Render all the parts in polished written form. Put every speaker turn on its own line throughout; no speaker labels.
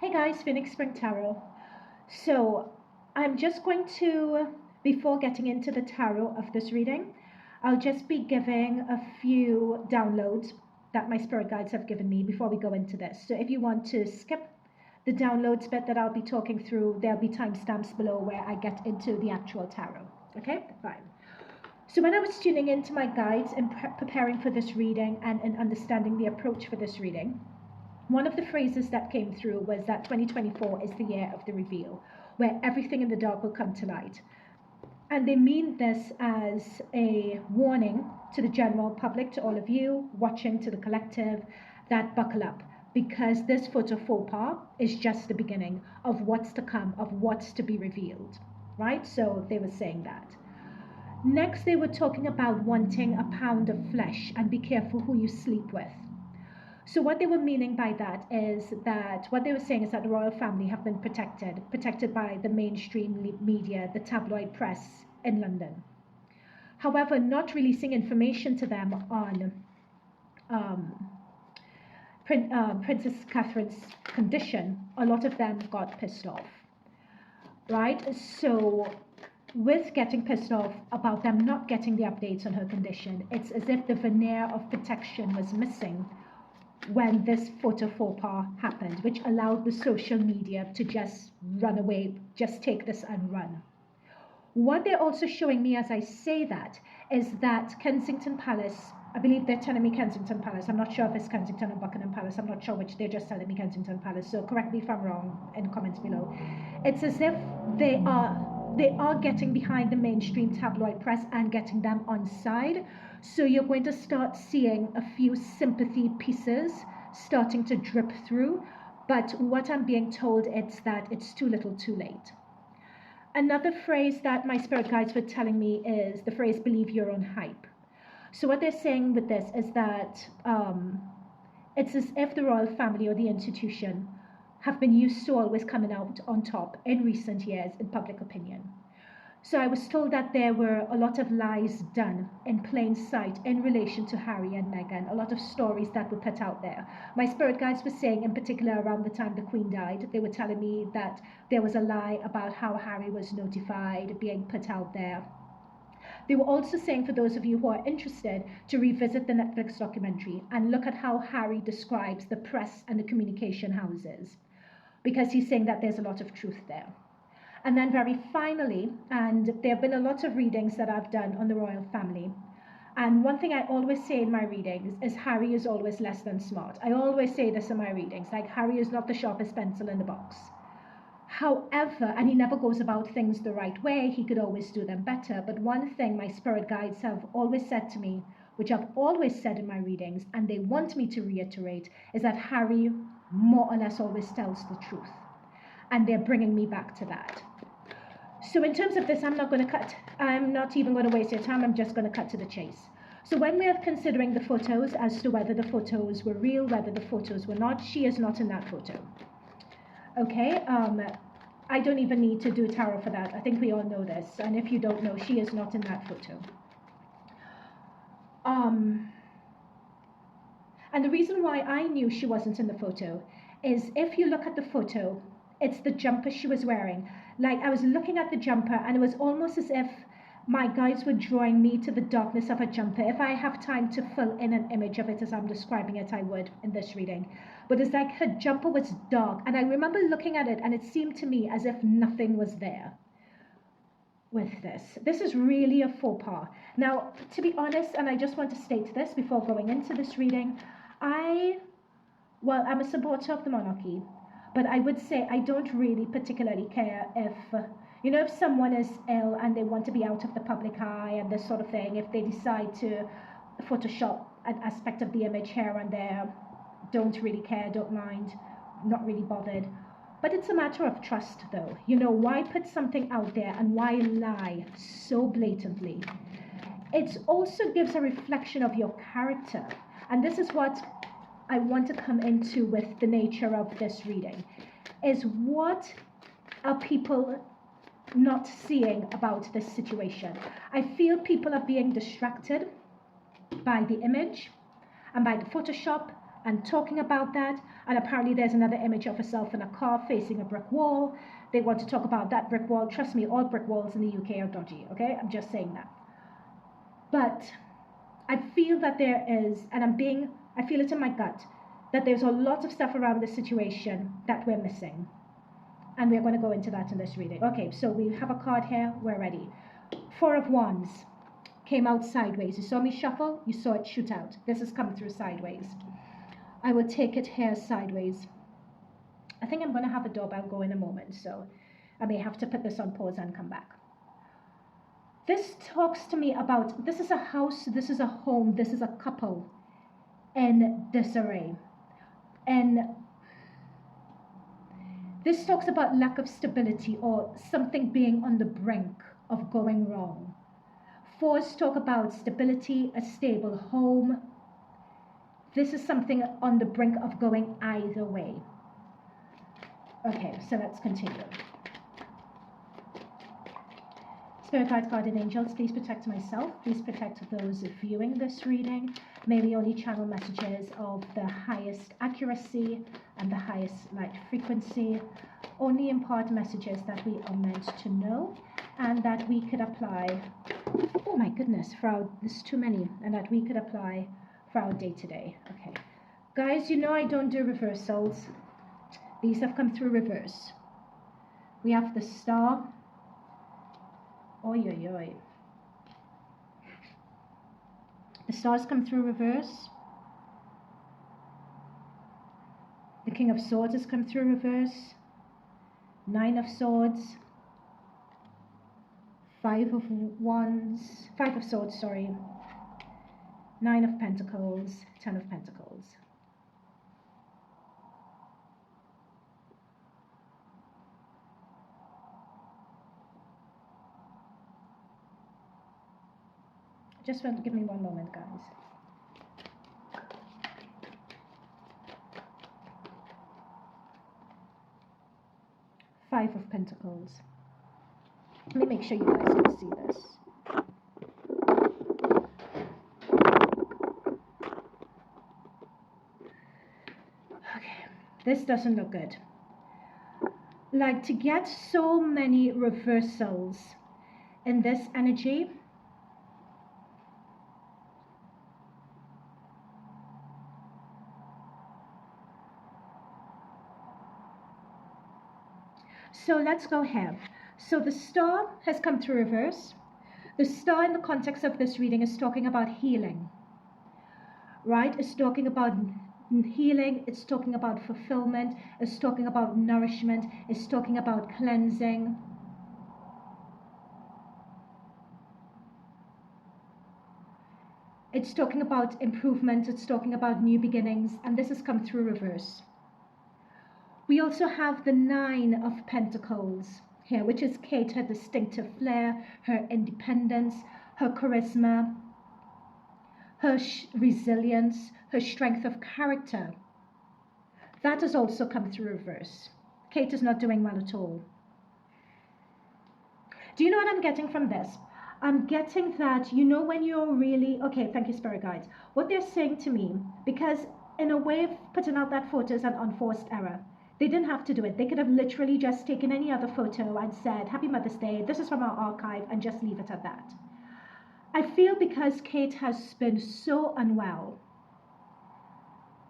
Hey guys, Phoenix Spring Tarot. So I'm just going to, before getting into the tarot of this reading, I'll just be giving a few downloads that my spirit guides have given me before we go into this. So if you want to skip the downloads bit that I'll be talking through, there'll be timestamps below where I get into the actual tarot. Okay, fine. So when I was tuning into my guides and preparing for this reading and understanding the approach for this reading, one of the phrases that came through was that 2024 is the year of the reveal, where everything in the dark will come to light. And they mean this as a warning to the general public, to all of you watching, to the collective, that buckle up, because this photo faux pas is just the beginning of what's to come, of what's to be revealed, right? So they were saying that. Next, they were talking about wanting a pound of flesh and be careful who you sleep with. So what they were meaning by that is that what they were saying is that the royal family have been protected by the mainstream media, the tabloid press in London. However, not releasing information to them on Princess Catherine's condition, a lot of them got pissed off, right? So with getting pissed off about them not getting the updates on her condition, it's as if the veneer of protection was missing when this photo faux pas happened, which allowed the social media to just run away, just take this and run. What they're also showing me as I say that is that Kensington Palace, I believe they're telling me Kensington Palace, I'm not sure if it's Kensington or Buckingham Palace, I'm not sure which, they're just telling me Kensington Palace, so correct me if I'm wrong in comments below. It's as if they are getting behind the mainstream tabloid press and getting them on side. So you're going to start seeing a few sympathy pieces starting to drip through. But what I'm being told is that it's too little too late. Another phrase that my spirit guides were telling me is the phrase, believe your own hype. So what they're saying with this is that it's as if the royal family or the institution have been used to always coming out on top in recent years in public opinion. So I was told that there were a lot of lies done in plain sight in relation to Harry and Meghan, a lot of stories that were put out there. My spirit guides were saying, in particular around the time the Queen died, they were telling me that there was a lie about how Harry was notified, being put out there. They were also saying, for those of you who are interested, to revisit the Netflix documentary and look at how Harry describes the press and the communication houses, because he's saying that there's a lot of truth there. And then very finally, and there have been a lot of readings that I've done on the royal family, and one thing I always say in my readings is Harry is always less than smart. I always say this in my readings, like Harry is not the sharpest pencil in the box. However, and he never goes about things the right way, he could always do them better. But one thing my spirit guides have always said to me, which I've always said in my readings, and they want me to reiterate, is that Harry more or less always tells the truth. And they're bringing me back to that. So in terms of this, I'm not even going to waste your time, I'm just going to cut to the chase. So when we're considering the photos as to whether the photos were real, whether the photos were not, she is not in that photo. Okay, I don't even need to do tarot for that. I think we all know this. And if you don't know, she is not in that photo. And the reason why I knew she wasn't in the photo is if you look at the photo, it's the jumper she was wearing. Like, I was looking at the jumper and it was almost as if my guides were drawing me to the darkness of a jumper. If I have time to fill in an image of it as I'm describing it, I would in this reading. But it's like her jumper was dark. And I remember looking at it and it seemed to me as if nothing was there with this. This is really a faux pas. Now, to be honest, and I just want to state this before going into this reading, I'm a supporter of the monarchy. But I would say I don't really particularly care if, if someone is ill and they want to be out of the public eye and this sort of thing, if they decide to Photoshop an aspect of the image here and there, don't really care, don't mind, not really bothered. But it's a matter of trust though. Why put something out there and why lie so blatantly? It also gives a reflection of your character. And this is what I want to come into with the nature of this reading, is what are people not seeing about this situation? I feel people are being distracted by the image and by the Photoshop and talking about that. And apparently there's another image of herself in a car facing a brick wall. They want to talk about that brick wall. Trust me, all brick walls in the UK are dodgy, okay? I'm just saying that. But I feel that there is, and I feel it in my gut, that there's a lot of stuff around this situation that we're missing. And we're going to go into that in this reading. Okay, so we have a card here. We're ready. Four of Wands came out sideways. You saw me shuffle. You saw it shoot out. This is coming through sideways. I will take it here sideways. I think I'm going to have a doorbell go in a moment, so I may have to put this on pause and come back. This talks to me about, this is a house, this is a home, this is a couple in disarray. And this talks about lack of stability or something being on the brink of going wrong. Fours talk about stability, a stable home. This is something on the brink of going either way. Okay, so let's continue. Spirit guides, guardian angels, please protect myself. Please protect those viewing this reading. May we only channel messages of the highest accuracy and the highest light frequency. Only impart messages that we are meant to know and that we could apply. Oh my goodness, there's too many. And that we could apply for our day to day. Okay. Guys, you know I don't do reversals. These have come through reverse. We have the Star. Oi, oi, oi. The Stars come through reverse. The King of Swords has come through reverse. Nine of Swords. Five of Swords, sorry. Nine of Pentacles. 10 of Pentacles. Just give me one moment, guys. Five of Pentacles. Let me make sure you guys can see this. Okay, this doesn't look good. Like, to get so many reversals in this energy, so let's go here. So the Star has come through reverse. The Star in the context of this reading is talking about healing, right? It's talking about healing. It's talking about fulfillment. It's talking about nourishment. It's talking about cleansing. It's talking about improvement. It's talking about new beginnings. And this has come through reverse. We also have the Nine of Pentacles here, which is Kate, her distinctive flair, her independence, her charisma, her resilience, her strength of character. That has also come through reverse. Kate is not doing well at all. Do you know what I'm getting from this? I'm getting that, you know, when you're really, okay, thank you, Spirit Guides. What they're saying to me, because in a way of putting out that photo is an unforced error. They didn't have to do it. They could have literally just taken any other photo and said, Happy Mother's Day, this is from our archive, and just leave it at that. I feel because Kate has been so unwell,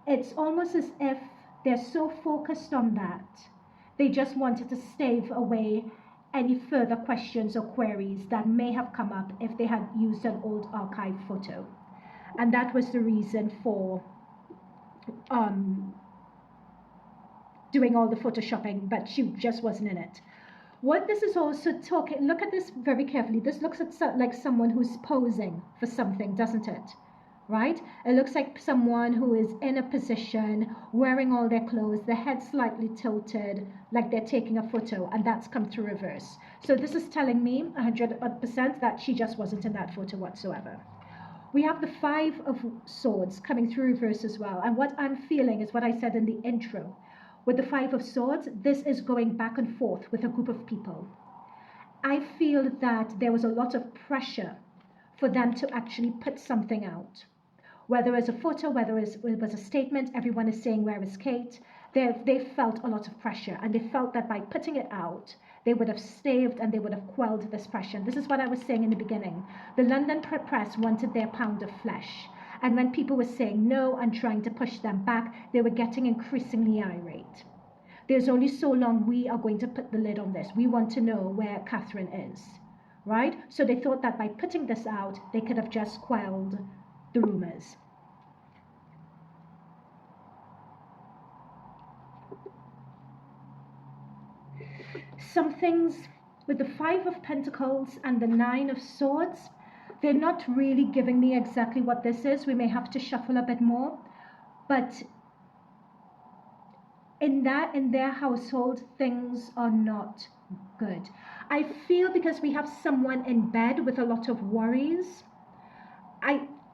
it's almost as if they're so focused on that, they just wanted to stave away any further questions or queries that may have come up if they had used an old archive photo. And that was the reason for doing all the photoshopping, but she just wasn't in it. What this is also talking, look at this very carefully. This looks like someone who's posing for something, doesn't it? Right? It looks like someone who is in a position, wearing all their clothes, their head slightly tilted, like they're taking a photo, and that's come through reverse. So this is telling me 100% that she just wasn't in that photo whatsoever. We have the Five of Swords coming through reverse as well. And what I'm feeling is what I said in the intro. With the Five of Swords, this is going back and forth with a group of people. I feel that there was a lot of pressure for them to actually put something out. Whether it was a photo, whether it was a statement, everyone is saying, where is Kate? They felt a lot of pressure, and they felt that by putting it out, they would have staved and they would have quelled this pressure. And this is what I was saying in the beginning. The London press wanted their pound of flesh. And when people were saying no and trying to push them back, they were getting increasingly irate. There's only so long we are going to put the lid on this. We want to know where Catherine is, right? So they thought that by putting this out, they could have just quelled the rumors. Some things with the Five of Pentacles and the Nine of Swords, they're not really giving me exactly what this is. We may have to shuffle a bit more, but in their household, things are not good. I feel because we have someone in bed with a lot of worries,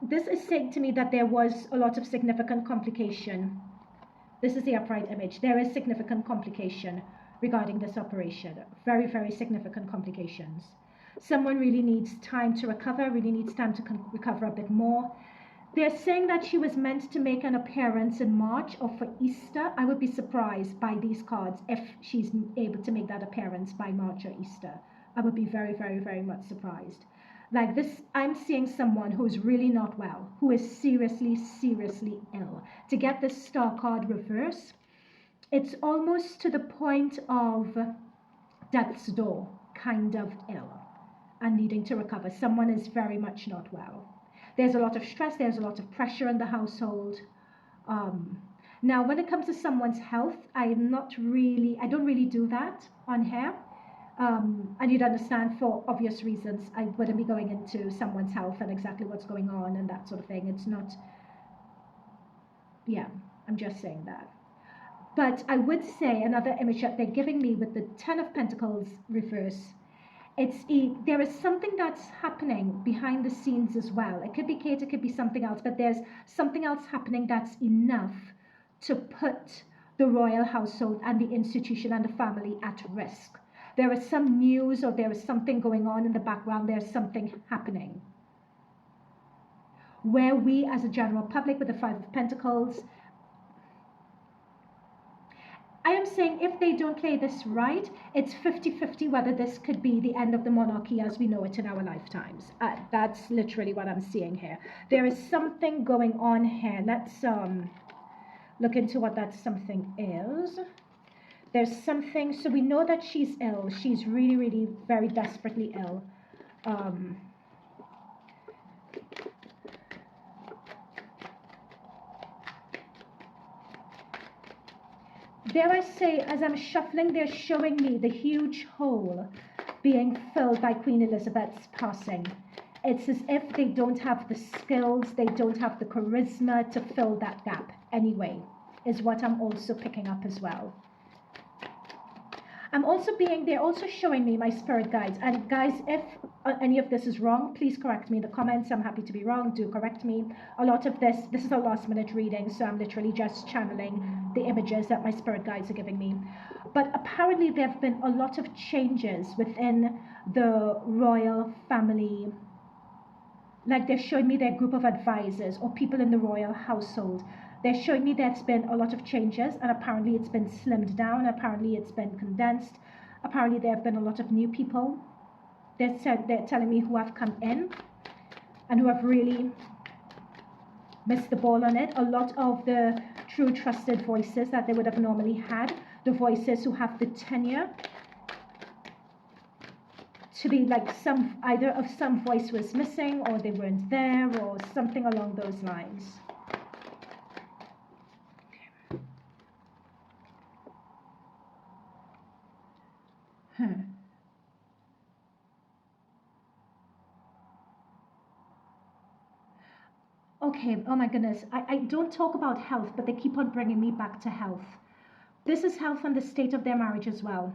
this is saying to me that there was a lot of significant complication. This is the upright image. There is significant complication regarding this operation. Very, very significant complications. Someone really needs time to recover, really needs time to recover a bit more. They're saying that she was meant to make an appearance in March or for Easter. I would be surprised by these cards if she's able to make that appearance by March or Easter. I would be very, very, very much surprised. Like this, I'm seeing someone who's really not well, who is seriously, seriously ill. To get this Star card reverse, it's almost to the point of death's door, kind of ill and needing to recover. Someone is very much not well. There's a lot of stress, there's a lot of pressure in the household. Now, when it comes to someone's health, I don't really do that on here. And you'd understand for obvious reasons, I wouldn't be going into someone's health and exactly what's going on and that sort of thing. It's not, yeah, I'm just saying that. But I would say another image that they're giving me with the Ten of Pentacles reverse, there is something that's happening behind the scenes as well. It could be Kate, it could be something else, but there's something else happening that's enough to put the royal household and the institution and the family at risk. There is some news or there is something going on in the background. There's something happening where we as a general public with the Five of Pentacles, I am saying if they don't play this right, it's 50-50 whether this could be the end of the monarchy as we know it in our lifetimes. That's literally what I'm seeing here. There is something going on here. Let's look into what that something is. There's something, so we know that she's ill. She's really, really very desperately ill. Dare I say, as I'm shuffling, they're showing me the huge hole being filled by Queen Elizabeth's passing. It's as if they don't have the skills, they don't have the charisma to fill that gap anyway, is what I'm also picking up as well. They're also showing me my spirit guides. And guys, if any of this is wrong, please correct me in the comments. I'm happy to be wrong. Do correct me. A lot of this is a last minute reading, so I'm literally just channeling the images that my spirit guides are giving me. But apparently there have been a lot of changes within the royal family. Like they're showing me their group of advisors or people in the royal household. They're showing me there's been a lot of changes, and apparently it's been slimmed down, apparently it's been condensed, apparently there have been a lot of new people. They're telling me who have come in and who have really missed the ball on it. A lot of the true trusted voices that they would have normally had, the voices who have the tenure to be like either of some voice was missing or they weren't there or something along those lines. Okay, oh my goodness. I don't talk about health, but they keep on bringing me back to health. This is health and the state of their marriage as well.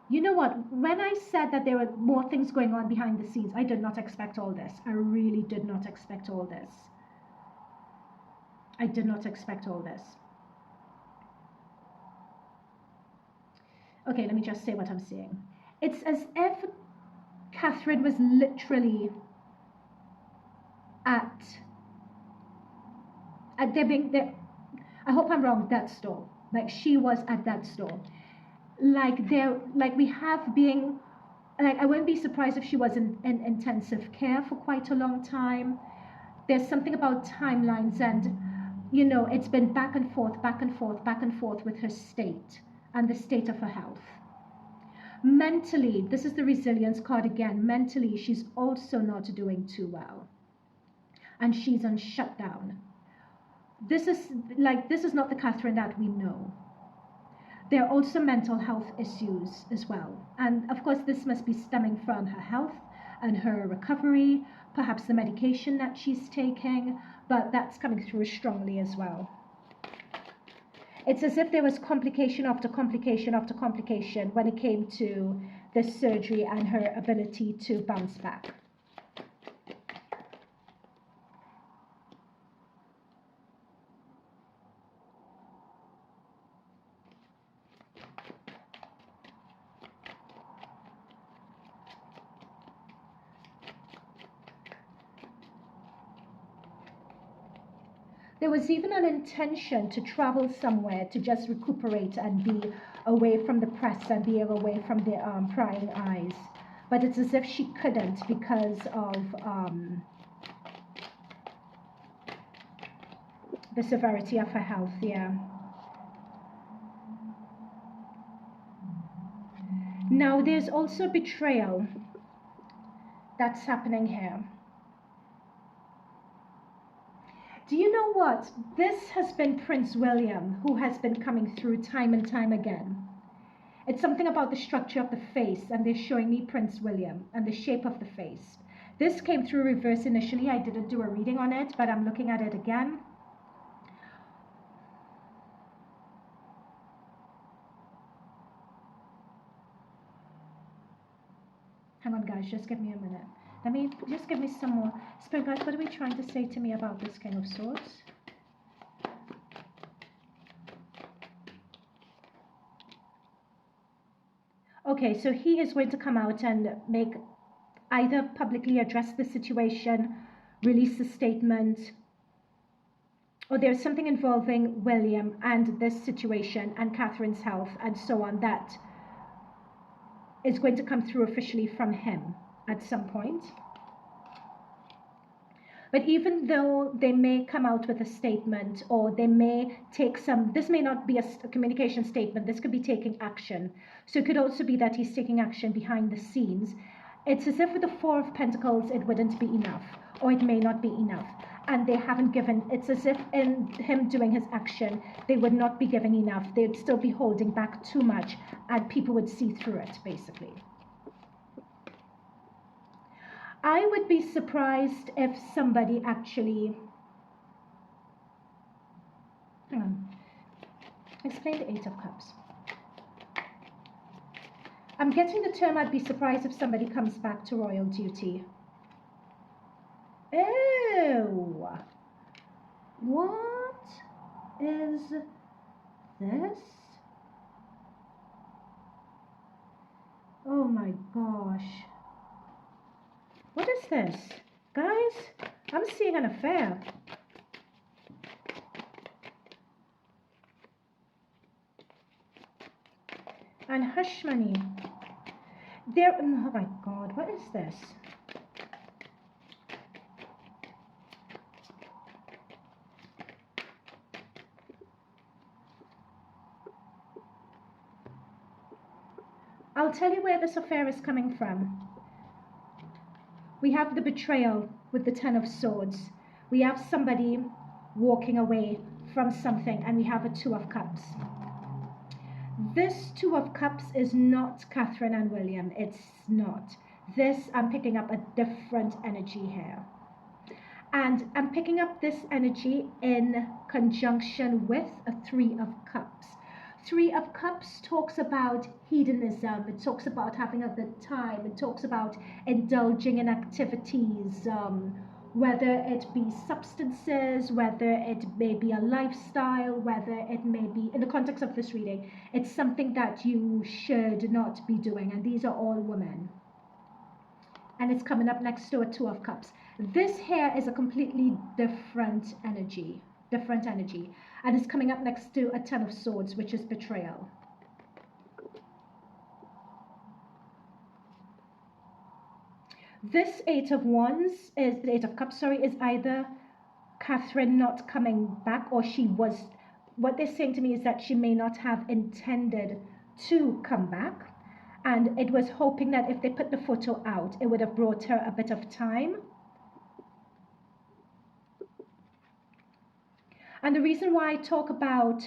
You know what? When I said that there were more things going on behind the scenes, I did not expect all this. I really did not expect all this. I did not expect all this. Okay, let me just say what I'm seeing. It's as if Catherine was literally at I hope I'm wrong, that store. Like she was at that store. Like we have being, like I wouldn't be surprised if she was in intensive care for quite a long time. There's something about timelines and, you know, it's been back and forth, back and forth, back and forth with her state and the state of her health. Mentally, this is the resilience card again. Mentally, she's also not doing too well. And she's on shutdown. This is not the Catherine that we know. There are also mental health issues as well. And of course, this must be stemming from her health and her recovery, perhaps the medication that she's taking, but that's coming through strongly as well. It's as if there was complication after complication after complication when it came to the surgery and her ability to bounce back. There was even an intention to travel somewhere to just recuperate and be away from the press and be away from the prying eyes. But it's as if she couldn't because of the severity of her health, yeah. Now there's also betrayal that's happening here. Do you know what? This has been Prince William who has been coming through time and time again. It's something about the structure of the face, and they're showing me Prince William and the shape of the face. This came through reverse initially. I didn't do a reading on it, but I'm looking at it again. Hang on, guys, just give me a minute. Let me just give me some more. Spirit guys, what are we trying to say to me about this King of Swords? Okay, so he is going to come out and make either publicly address the situation, release a statement, or there's something involving William and this situation and Catherine's health and so on that is going to come through officially from him at some point. But even though they may come out with a statement, or they may take some, this may not be a communication statement, this could be taking action. So it could also be that he's taking action behind the scenes. It's as if with the Four of Pentacles, it wouldn't be enough, or it may not be enough. And they haven't given, it's as if in him doing his action, they would not be giving enough. They'd still be holding back too much, and people would see through it, basically. I would be surprised if somebody actually, hang on, explain the Eight of Cups. I'm getting the term I'd be surprised if somebody comes back to royal duty. Oh, what is this? Oh my gosh. What is this? Guys, I'm seeing an affair. And hush money. There, oh my God, what is this? I'll tell you where this affair is coming from. We have the betrayal with the Ten of Swords. We have somebody walking away from something, and we have a Two of Cups. This Two of Cups is not Catherine and William. It's not. This, I'm picking up a different energy here. And I'm picking up this energy in conjunction with a Three of Cups. Three of Cups talks about hedonism. It talks about having a good time. It talks about indulging in activities, whether it be substances, whether it may be a lifestyle, whether it may be, in the context of this reading, it's something that you should not be doing. And these are all women. And it's coming up next to a Two of Cups. This here is a completely different energy. different energy. And it's coming up next to a Ten of Swords, which is betrayal. This Eight of Wands, is the Eight of Cups, sorry, is either Catherine not coming back, or she was, what they're saying to me is that she may not have intended to come back. And it was hoping that if they put the photo out, it would have brought her a bit of time. And the reason why I talk about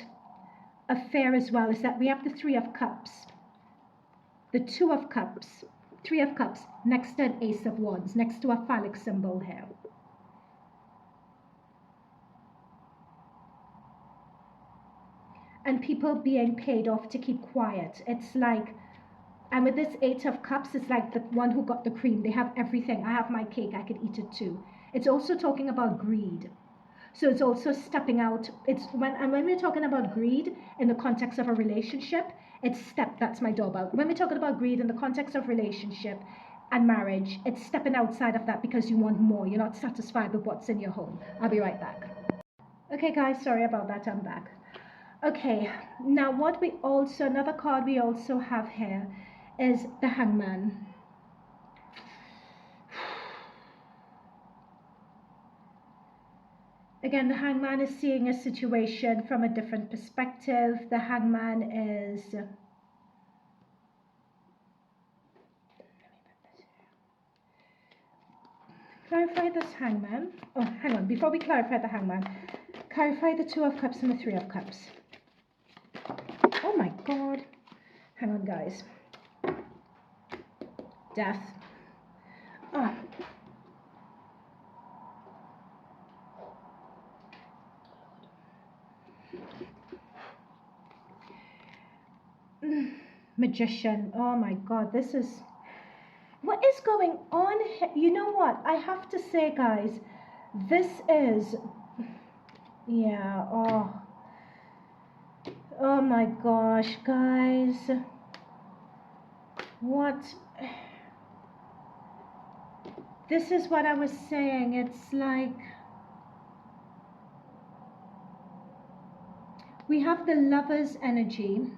affair as well is that we have the Three of Cups, the Two of Cups, Three of Cups next to an Ace of Wands, next to a phallic symbol here. And people being paid off to keep quiet. It's like, and with this Eight of Cups, it's like the one who got the cream. They have everything. I have my cake, I could eat it too. It's also talking about greed. So it's also stepping out. It's when we're talking about greed in the context of a relationship, it's that's my doorbell. When we're talking about greed in the context of relationship and marriage, it's stepping outside of that because you want more. You're not satisfied with what's in your home. I'll be right back. Okay guys, sorry about that, I'm back. Okay, now what we also, another card we also have here is the Hangman. Again, the Hangman is seeing a situation from a different perspective. The Hangman is... Clarify this Hangman. Oh, hang on. Before we clarify the Hangman, clarify the Two of Cups and the Three of Cups. Oh my God. Hang on, guys. Death. Oh. Magician. Oh my God, this is... What is going on here? You know what? I have to say, guys, this is... Yeah, oh my gosh, guys. What? This is what I was saying. It's like... We have the Lover's energy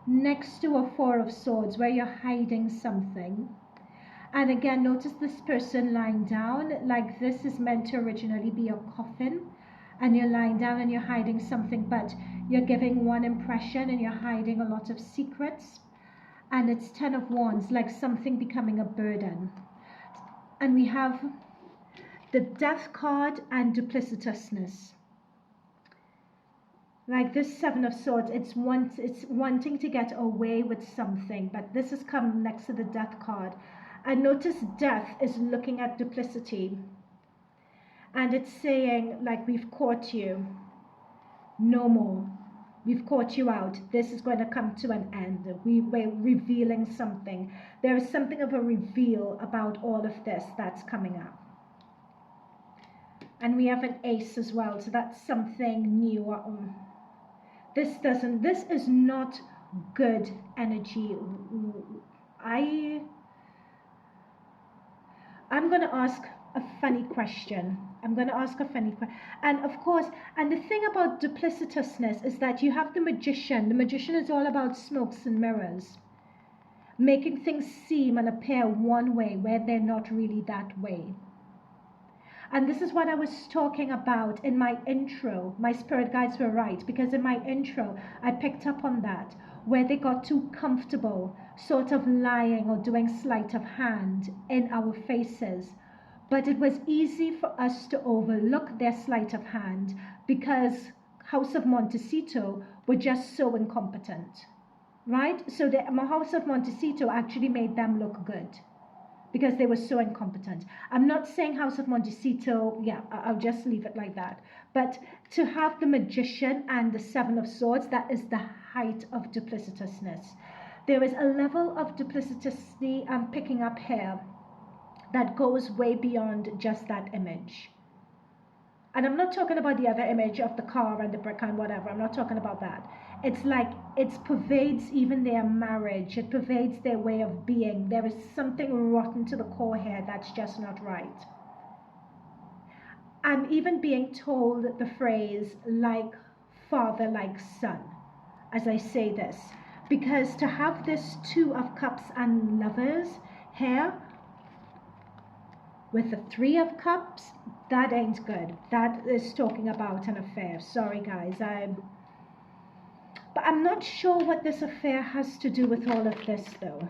next to a Four of Swords where you're hiding something. And again, notice this person lying down, like this is meant to originally be a coffin, and you're lying down and you're hiding something, but you're giving one impression and you're hiding a lot of secrets. And it's Ten of Wands, like something becoming a burden. And we have the Death card and duplicitousness. Like this Seven of Swords, it's wanting to get away with something, but this has come next to the Death card. And notice Death is looking at duplicity. And it's saying, like, we've caught you. No more. We've caught you out. This is going to come to an end. We're revealing something. There is something of a reveal about all of this that's coming up. And we have an Ace as well, so that's something new. This is not good energy. I'm going to ask a funny question. And of course, and the thing about duplicitousness is that you have the Magician. The Magician is all about smokes and mirrors, making things seem and appear one way where they're not really that way. And this is what I was talking about in my intro. My spirit guides were right, because in my intro, I picked up on that, where they got too comfortable, sort of lying or doing sleight of hand in our faces. But it was easy for us to overlook their sleight of hand because House of Montecito were just so incompetent, right? So the House of Montecito actually made them look good, because they were so incompetent. I'm not saying House of Montecito, yeah, I'll just leave it like that. But to have the Magician and the Seven of Swords, that is the height of duplicitousness. There is a level of duplicitousness I'm picking up here that goes way beyond just that image. And I'm not talking about the other image of the car and the brick and whatever. I'm not talking about that. It's like it pervades even their marriage. It pervades their way of being. There is something rotten to the core here that's just not right. I'm even being told the phrase like father, like son, as I say this. Because to have this Two of Cups and Lovers here with the Three of Cups, that ain't good. That is talking about an affair. Sorry guys, but I'm not sure what this affair has to do with all of this though.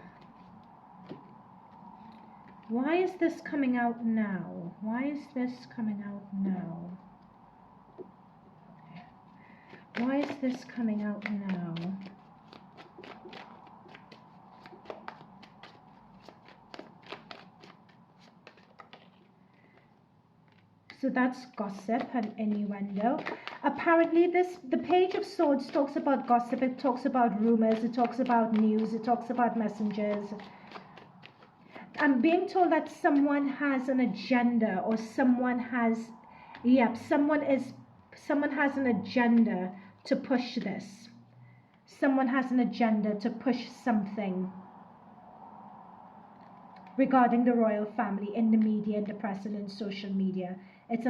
Why is this coming out now? Why is this coming out now? Why is this coming out now? So that's gossip and innuendo. Apparently the Page of Swords talks about gossip, it talks about rumors, it talks about news, it talks about messengers. I'm being told that someone has an agenda, or someone has, someone has an agenda to push this. Someone has an agenda to push something regarding the royal family in the media, in the press, and in social media. It's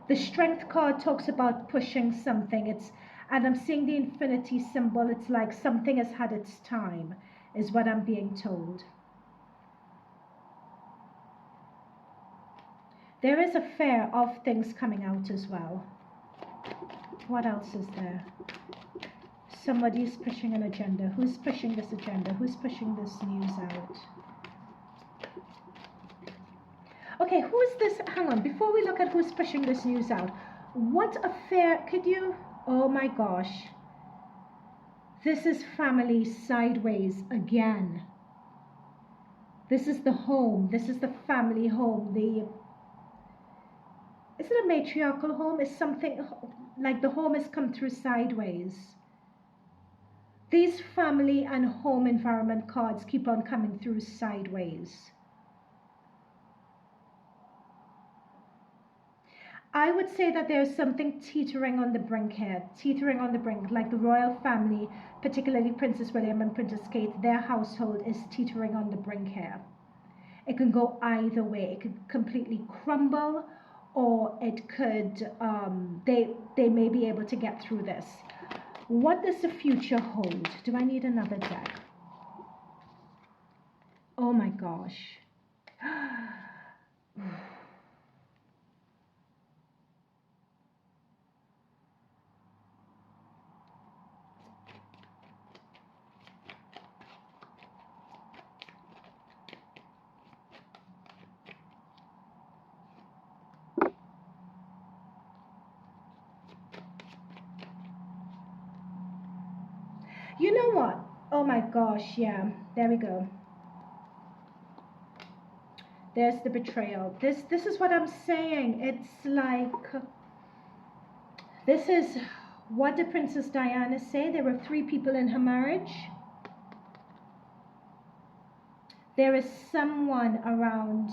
the Strength card talks about pushing something. And I'm seeing the infinity symbol. It's like something has had its time, is what I'm being told. There is a fear of things coming out as well. What else is there? Somebody's pushing an agenda. Who's pushing this agenda? Who's pushing this news out? Okay, who is this? Hang on, before we look at who's pushing this news out, what affair could you... Oh my gosh. This is family sideways again. This is the home. This is the family home. Is it a matriarchal home? Is something like the home has come through sideways? These family and home environment cards keep on coming through sideways. I would say that there's something teetering on the brink here, teetering on the brink, like the royal family, particularly Princess William and Princess Kate, their household is teetering on the brink here. It can go either way. It could completely crumble, or it could, they may be able to get through this. What does the future hold? Do I need another deck? Oh my gosh. You know what? Oh my gosh, yeah. There we go. There's the betrayal. This is what I'm saying. It's like, this is, what did Princess Diana say? There were 3 people in her marriage. There is someone around.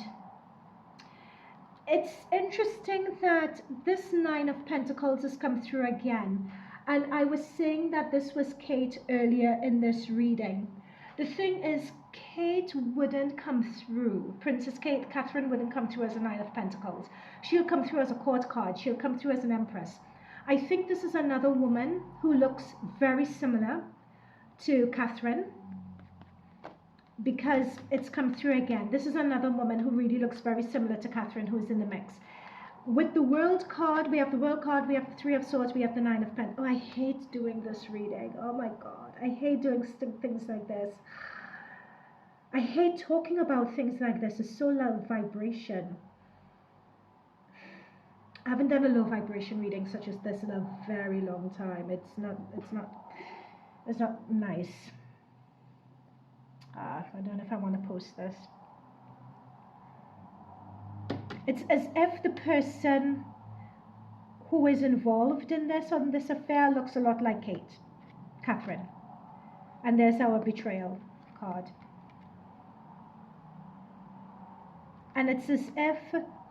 It's interesting that this 9 of Pentacles has come through again. And I was saying that this was Kate earlier in this reading. The thing is, Kate wouldn't come through. Princess Kate, Catherine wouldn't come through as a 9 of Pentacles. She'll come through as a court card. She'll come through as an empress. I think this is another woman who looks very similar to Catherine, because it's come through again. This is another woman who really looks very similar to Catherine, who is in the mix. With the World card, we have the World card, we have the 3 of Swords, we have the 9 of Pentacles. Oh, I hate doing this reading. Oh my God. I hate doing things like this. I hate talking about things like this. It's so low vibration. I haven't done a low vibration reading such as this in a very long time. It's not nice. I don't know if I want to post this. It's as if the person who is involved in this, on this affair, looks a lot like Catherine. And there's our betrayal card. And it's as if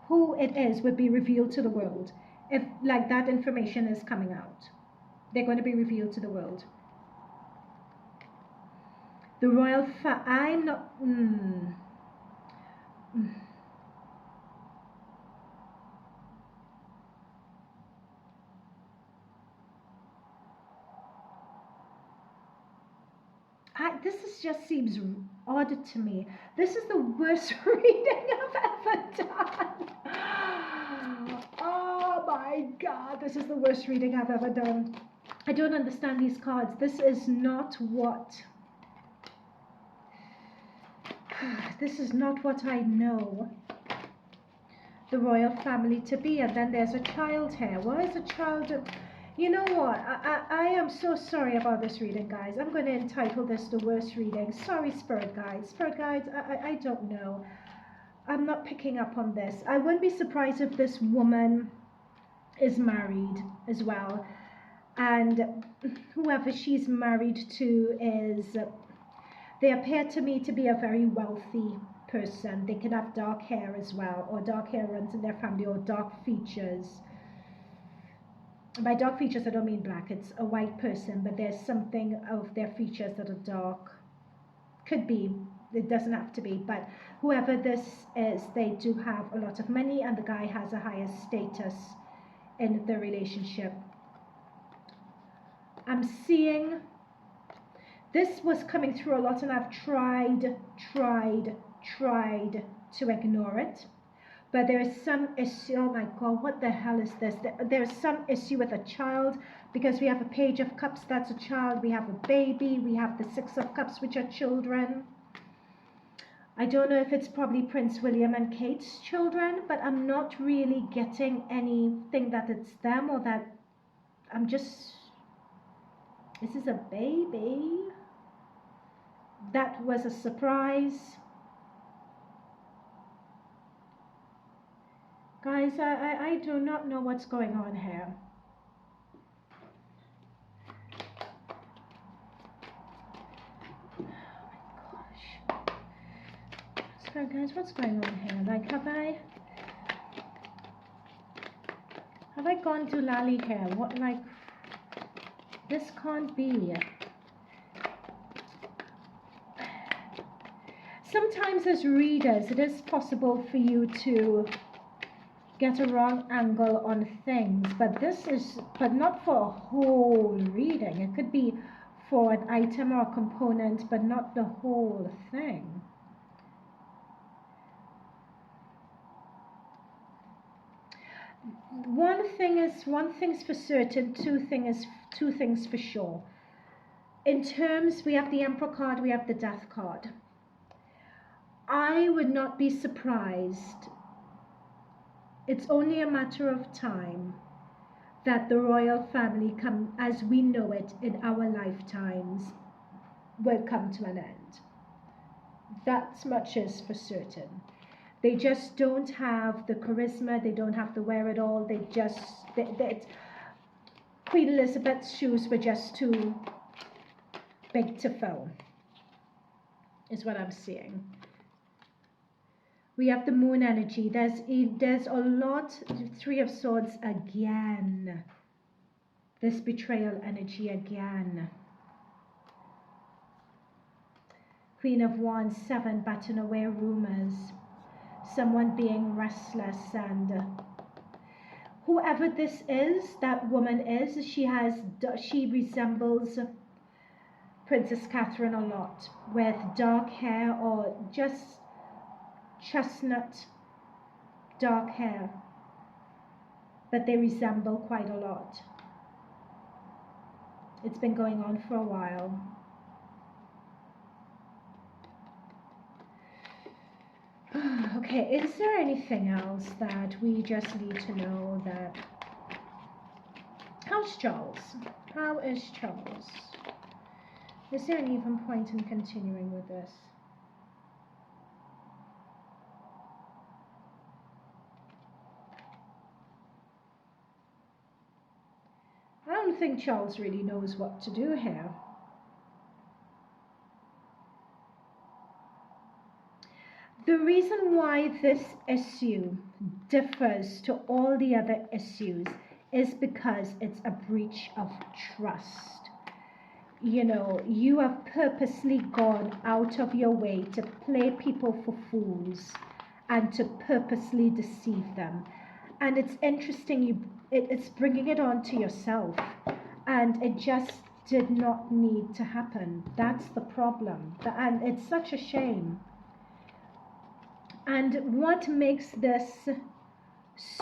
who it is would be revealed to the world. If like that information is coming out, they're going to be revealed to the world. The royal I'm not. just seems odd to me. This is the worst reading I've ever done. Oh my God, this is the worst reading I've ever done. I don't understand these cards. This is not what I know the royal family to be. And then there's a child here. Why is a child? You know what? I am so sorry about this reading, guys. I'm going to entitle this the worst reading. Sorry, Spirit Guides. Spirit Guides, I don't know. I'm not picking up on this. I wouldn't be surprised if this woman is married as well. And whoever she's married to is, they appear to me to be a very wealthy person. They can have dark hair as well, or dark hair runs in their family, or dark features. By dark features, I don't mean black. It's a white person, but there's something of their features that are dark. Could be. It doesn't have to be. But whoever this is, they do have a lot of money, and the guy has a higher status in the relationship. I'm seeing this was coming through a lot, and I've tried to ignore it. But there is some issue. Oh my God, what the hell is this? There is some issue with a child, because we have a Page of Cups, that's a child. We have a baby. We have the Six of Cups, which are children. I don't know if it's probably Prince William and Kate's children, but I'm not really getting anything that it's them, or that I'm just... This is a baby. That was a surprise. Guys, I do not know what's going on here. Oh my gosh. So guys, what's going on here? Like, have I gone to Lally here? What, like, this can't be. Sometimes as readers, it is possible for you to get a wrong angle on things, but not for a whole reading. It could be for an item or a component, but not the whole thing. One thing's for certain, two things for sure. In terms, we have the Emperor card, we have the Death card. I would not be surprised. It's only a matter of time that the royal family, as we know it in our lifetimes, will come to an end. That much is for certain. They just don't have the charisma, they don't have the wherewithal, Queen Elizabeth's shoes were just too big to fill, is what I'm seeing. We have the Moon energy. There's a lot. Three of Swords again. This betrayal energy again. Queen of Wands, 7, batting away rumors. Someone being restless, and whoever this is, that woman is, she resembles Princess Catherine a lot, with dark hair, or just chestnut dark hair, but they resemble quite a lot. It's been going on for a while. Okay, is there anything else that we just need to know? That how's Charles? How is Charles? Is there an even point in continuing with this? I don't think Charles really knows what to do here. The reason why this issue differs to all the other issues is because it's a breach of trust. You know, you have purposely gone out of your way to play people for fools and to purposely deceive them. And it's interesting, it's bringing it on to yourself. And it just, did not need to happen. That's the problem. And it's such a shame. And what makes this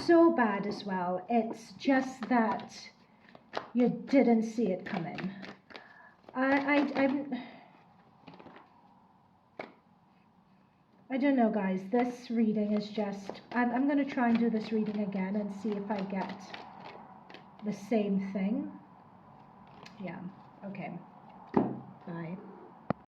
so bad as well, it's just that you didn't see it coming. I don't know, guys. This reading is just... I'm going to try and do this reading again and see if I get the same thing. Yeah, okay. Bye.